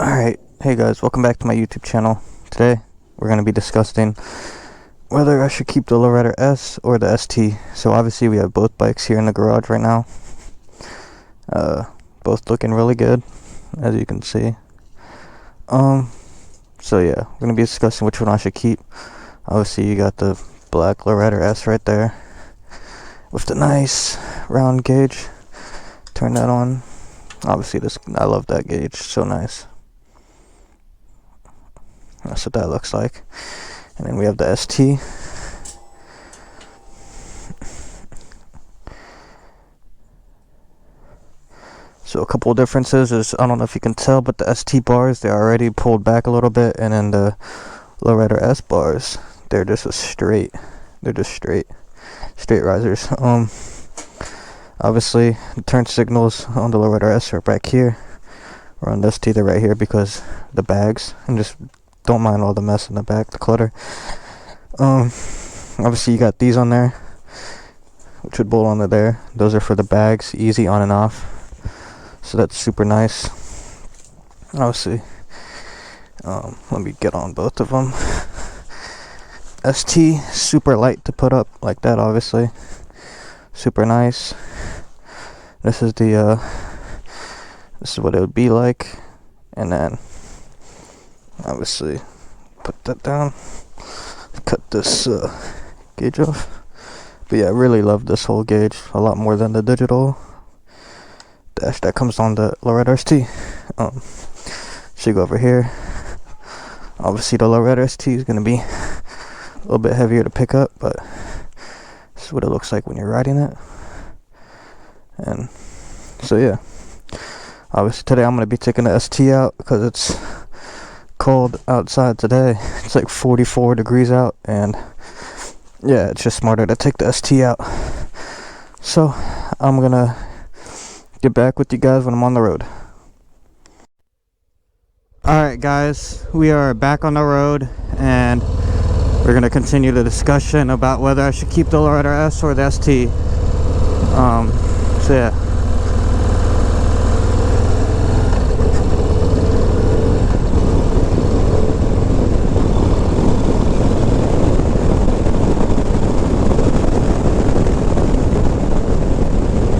Alright, hey guys, welcome back to my YouTube channel. Today, we're going to be discussing whether I should keep the Lowrider S or the ST. So obviously we have both bikes here in the garage right now. Both looking really good, as you can see. So yeah, we're going to be discussing which one I should keep. Obviously you got the black Lowrider S right there, with the nice round gauge. Turn that on. Obviously I love that gauge, so nice. That's what that looks like. And then we have the ST. So a couple of differences is, I don't know if you can tell, but the ST bars, they're already pulled back a little bit, and then the Lowrider S bars, they're just straight. They're just straight risers. Obviously the turn signals on the Lowrider S are back here, or on the ST they're right here because the bags, and just don't mind all the mess in the back, the clutter. Obviously you got these on there, which would bolt onto there. Those are for the bags, easy on and off. So that's super nice. Obviously, let me get on both of them. ST, super light to put up like that, obviously. Super nice. This is the, this is what it would be like. And then, obviously, put that down. Cut this gauge off. But yeah, I really love this whole gauge a lot more than the digital dash that comes on the Lowrider ST. So you go over here. Obviously the Lowrider ST is going to be a little bit heavier to pick up, but this is what it looks like when you're riding it. And so yeah, obviously today I'm going to be taking the ST out because it's cold outside today. It's like 44 degrees out, and yeah, it's just smarter to take the ST out. So I'm gonna get back with you guys when I'm on the road. Alright guys, we are back on the road, and we're gonna continue the discussion about whether I should keep the Lowrider S or the ST. So yeah.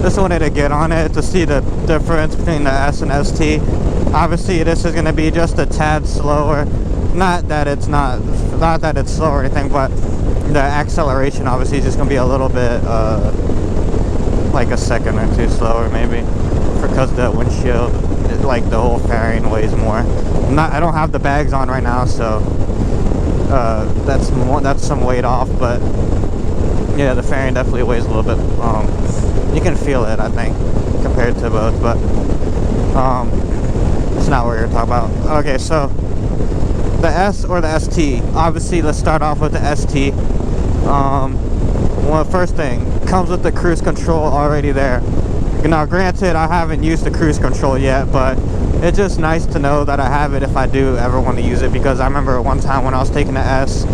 Just wanted to get on it to see the difference between the S and ST. Obviously this is going to be just a tad slower. Not that it's slow or anything, but the acceleration obviously is just going to be a little bit like a second or two slower maybe, because the windshield, like the whole fairing weighs more. I don't have the bags on right now, so that's some weight off, but yeah, the fairing definitely weighs a little bit. You can feel it, I think, compared to both, but it's not what you're talking about. Okay, so the S or the ST. Obviously, let's start off with the ST. Well, first thing, comes with the cruise control already there. Now, granted, I haven't used the cruise control yet, but it's just nice to know that I have it if I do ever want to use it, because I remember one time when I was taking the S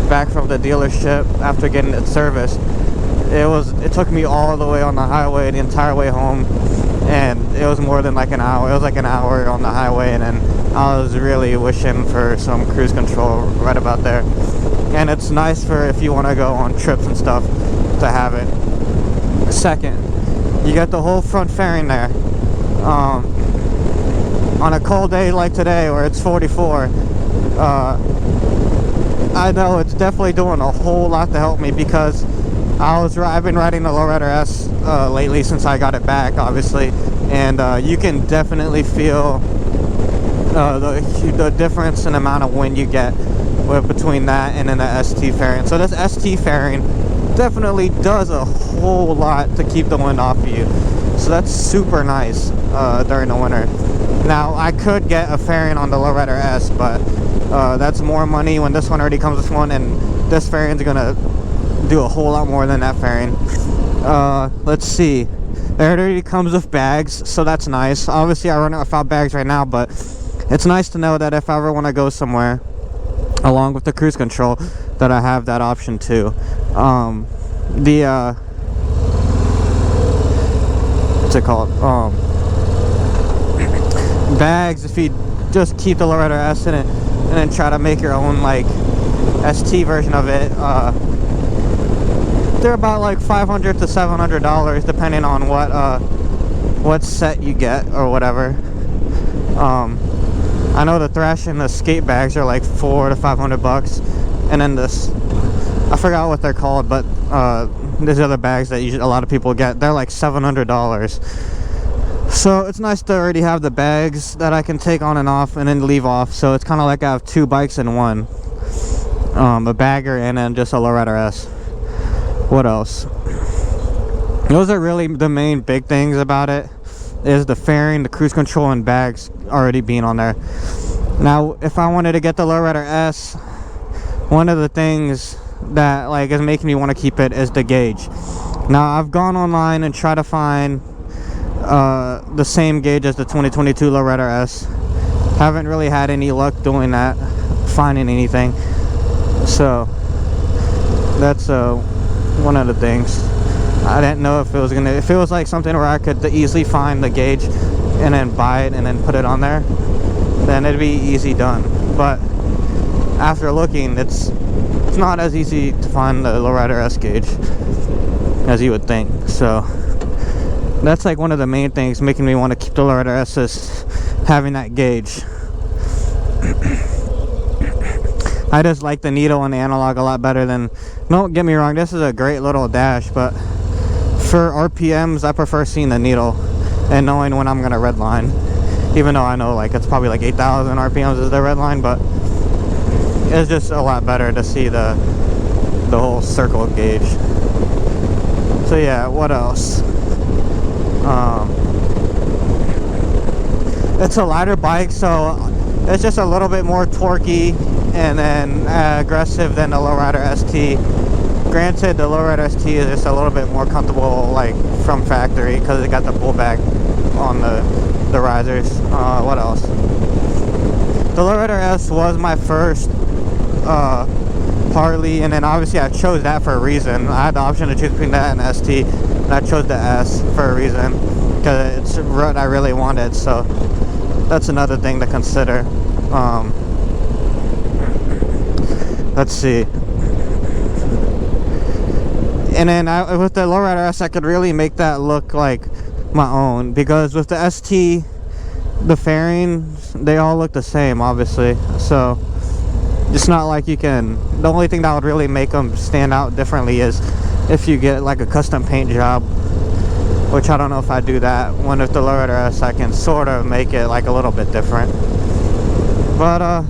back from the dealership after getting it serviced, it took me all the way on the highway, the entire way home, and it was more than like an hour. It was like an hour on the highway, and then I was really wishing for some cruise control right about there. And it's nice for if you want to go on trips and stuff to have it. Second, you got the whole front fairing there. On a cold day like today where it's 44, I know it's definitely doing a whole lot to help me, because I've been riding the Lowrider S lately since I got it back, obviously, and you can definitely feel the difference in amount of wind you get between that and then the ST fairing. So this ST fairing definitely does a whole lot to keep the wind off of you. So that's super nice during the winter. Now, I could get a fairing on the Lowrider S, but that's more money when this one already comes with one, and this fairing's gonna do a whole lot more than that fairing. Let's see. It already comes with bags, so that's nice. Obviously, I run it without bags right now, but it's nice to know that if I ever want to go somewhere, along with the cruise control, that I have that option too. What's it called? Bags, if you just keep the Lowrider S in it and then try to make your own like ST version of it, they're about like $500 to $700 depending on what set you get or whatever. I know the thrash and the skate bags are like $400 to $500, and then this, I forgot what they're called, but there's other bags that a lot of people get. They're like $700. So it's nice to already have the bags that I can take on and off and then leave off. So it's kind of like I have two bikes in one, a bagger and then just a Lowrider S. What else? Those are really the main big things about it, is the fairing, the cruise control, and bags already being on there. Now if I wanted to get the Lowrider S, one of the things that like is making me want to keep it is the gauge. Now I've gone online and tried to find the same gauge as the 2022 Lowrider S. Haven't really had any luck doing that, finding anything. So that's one of the things. I didn't know if it was like something where I could easily find the gauge and then buy it and then put it on there, then it'd be easy done. But after looking, it's not as easy to find the Lowrider S gauge as you would think. So that's like one of the main things making me want to keep the Lowrider S, is having that gauge. I just like the needle and the analog a lot better than, don't get me wrong, this is a great little dash, but for RPMs I prefer seeing the needle and knowing when I'm gonna redline, even though I know like it's probably like 8,000 RPMs is the redline, but it's just a lot better to see the whole circle gauge. So yeah, what else? It's a lighter bike, so it's just a little bit more torquey and then aggressive than the Lowrider ST. Granted, the Lowrider ST is just a little bit more comfortable like from factory because it got the pullback on the risers. What else? The Lowrider S was my first Harley, and then obviously I chose that for a reason. I had the option to choose between that and ST, and I chose the S for a reason, because it's what I really wanted. So that's another thing to consider. Let's see. And then with the Lowrider S, I could really make that look like my own, because with the ST, the fairings, they all look the same, obviously. So it's not like you can, the only thing that would really make them stand out differently is if you get like a custom paint job, which I don't know if I do that. When with the Lowrider S, I can sort of make it like a little bit different. But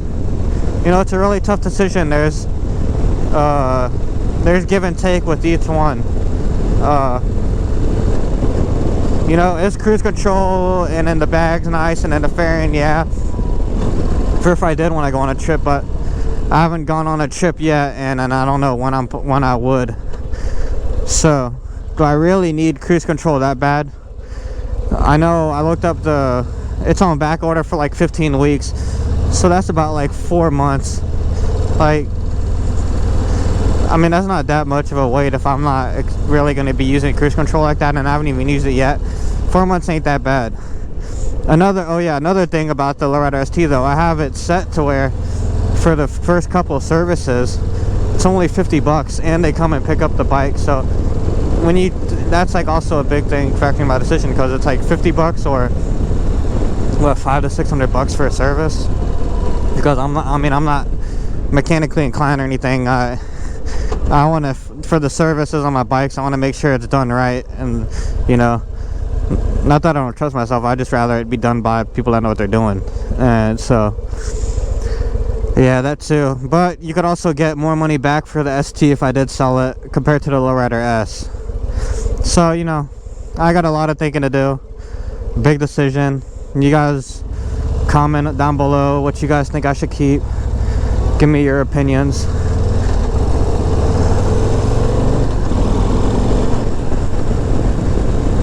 you know, it's a really tough decision. There's give and take with each one. You know, it's cruise control, and then the bag's nice, and then the fairing, yeah, for if I did want to go on a trip, but I haven't gone on a trip yet, and I don't know when I would. So do I really need cruise control that bad? I know I looked up it's on back order for like 15 weeks, so that's about like 4 months. Like, I mean, that's not that much of a wait if I'm not really going to be using cruise control like that, and I haven't even used it yet. 4 months ain't that bad. Another thing about the Lowrider ST though, I have it set to where for the first couple of services it's only $50, and they come and pick up the bike. So that's like also a big thing affecting my decision, because it's like $50 or what, $500 to $600 for a service, because I'm not mechanically inclined or anything. I want to, for the services on my bikes, I want to make sure it's done right, and you know, not that I don't trust myself, I just rather it be done by people that know what they're doing. And so yeah, that too. But you could also get more money back for the ST if I did sell it compared to the Lowrider S. So, you know, I got a lot of thinking to do. Big decision. You guys comment down below what you guys think I should keep. Give me your opinions.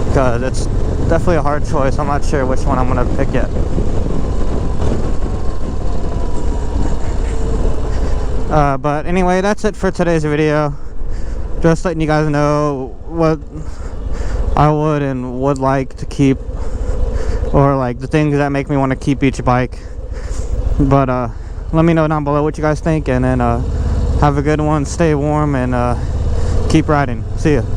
Because it's definitely a hard choice. I'm not sure which one I'm going to pick yet. But anyway, that's it for today's video. Just letting you guys know what I would and would like to keep, or like the things that make me want to keep each bike. But let me know down below what you guys think, and then have a good one, stay warm, and keep riding. See ya.